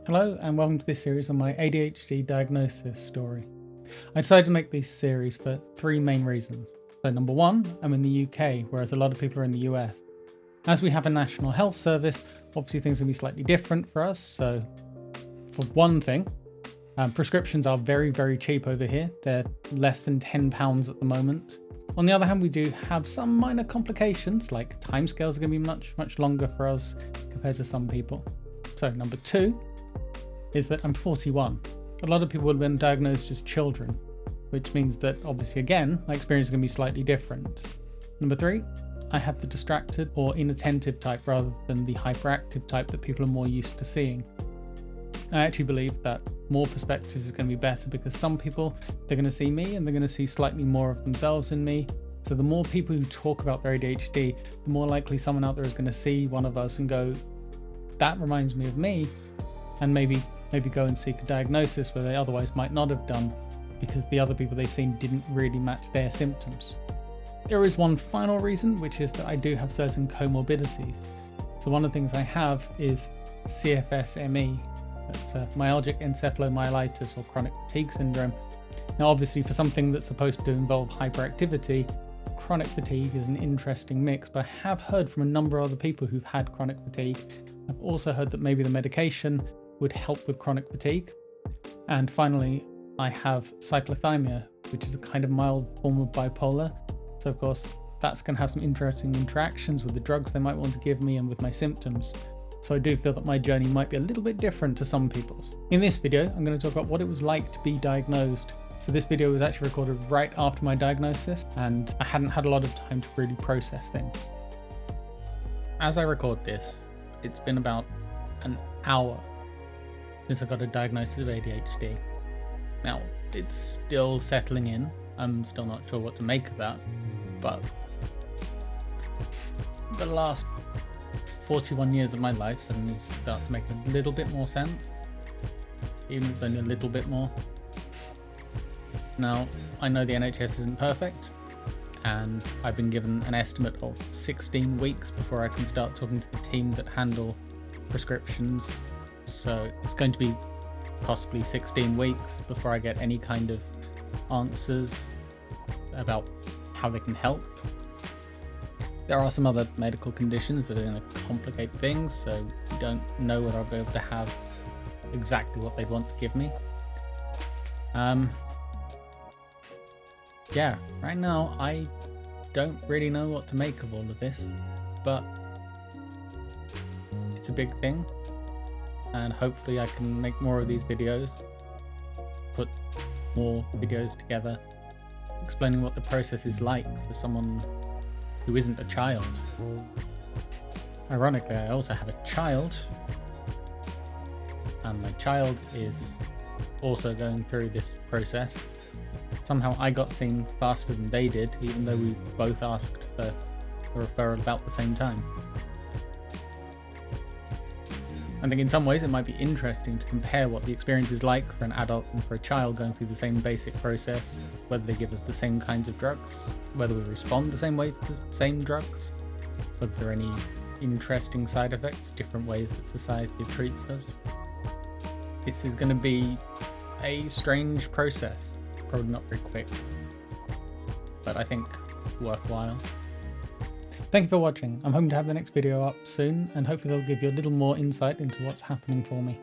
Hello and welcome to this series on my ADHD diagnosis story. I decided to make this series for three main reasons. So number one, I'm in the UK, whereas a lot of people are in the US. As we have a national health service, obviously things will be slightly different for us. So for one thing, prescriptions are very, very cheap over here. They're less than £10 at the moment. On the other hand, we do have some minor complications, like timescales are going to be much, much longer for us compared to some people. So number two is that I'm 41. A lot of people would have been diagnosed as children, which means that obviously again, my experience is going to be slightly different. Number three, I have the distracted or inattentive type rather than the hyperactive type that people are more used to seeing. I actually believe that more perspectives is going to be better because some people, they're going to see me and they're going to see slightly more of themselves in me. So the more people who talk about their ADHD, the more likely someone out there is going to see one of us and go, that reminds me of me, and maybe go and seek a diagnosis where they otherwise might not have done because the other people they've seen didn't really match their symptoms. There is one final reason, which is that I do have certain comorbidities. So one of the things I have is CFS-ME. That's myalgic encephalomyelitis or chronic fatigue syndrome. Now obviously for something that's supposed to involve hyperactivity, chronic fatigue is an interesting mix, but I have heard from a number of other people who've had chronic fatigue. I've also heard that maybe the medication would help with chronic fatigue. And finally, I have cyclothymia, which is a kind of mild form of bipolar. So of course, that's going to have some interesting interactions with the drugs they might want to give me and with my symptoms. So I do feel that my journey might be a little bit different to some people's. In this video, I'm going to talk about what it was like to be diagnosed. So this video was actually recorded right after my diagnosis, and I hadn't had a lot of time to really process things. As I record this, it's been about an hour since I got a diagnosis of ADHD. Now, it's still settling in. I'm still not sure what to make of that, but the last 41 years of my life suddenly start to make a little bit more sense, even if it's only a little bit more. Now, I know the NHS isn't perfect, and I've been given an estimate of 16 weeks before I can start talking to the team that handle prescriptions. So it's going to be possibly 16 weeks before I get any kind of answers about how they can help. There are some other medical conditions that are going to complicate things, so we don't know whether I'll be able to have exactly what they want to give me. Yeah, right now I don't really know what to make of all of this, but it's a big thing. And hopefully I can make more of these videos, put more videos together, explaining what the process is like for someone who isn't a child. Ironically, I also have a child, and my child is also going through this process. Somehow I got seen faster than they did, even though we both asked for a referral about the same time. I think in some ways it might be interesting to compare what the experience is like for an adult and for a child going through the same basic process, whether they give us the same kinds of drugs, whether we respond the same way to the same drugs, whether there are any interesting side effects, different ways that society treats us. This is going to be a strange process, probably not very quick, but I think worthwhile. Thank you for watching. I'm hoping to have the next video up soon, and hopefully they'll give you a little more insight into what's happening for me.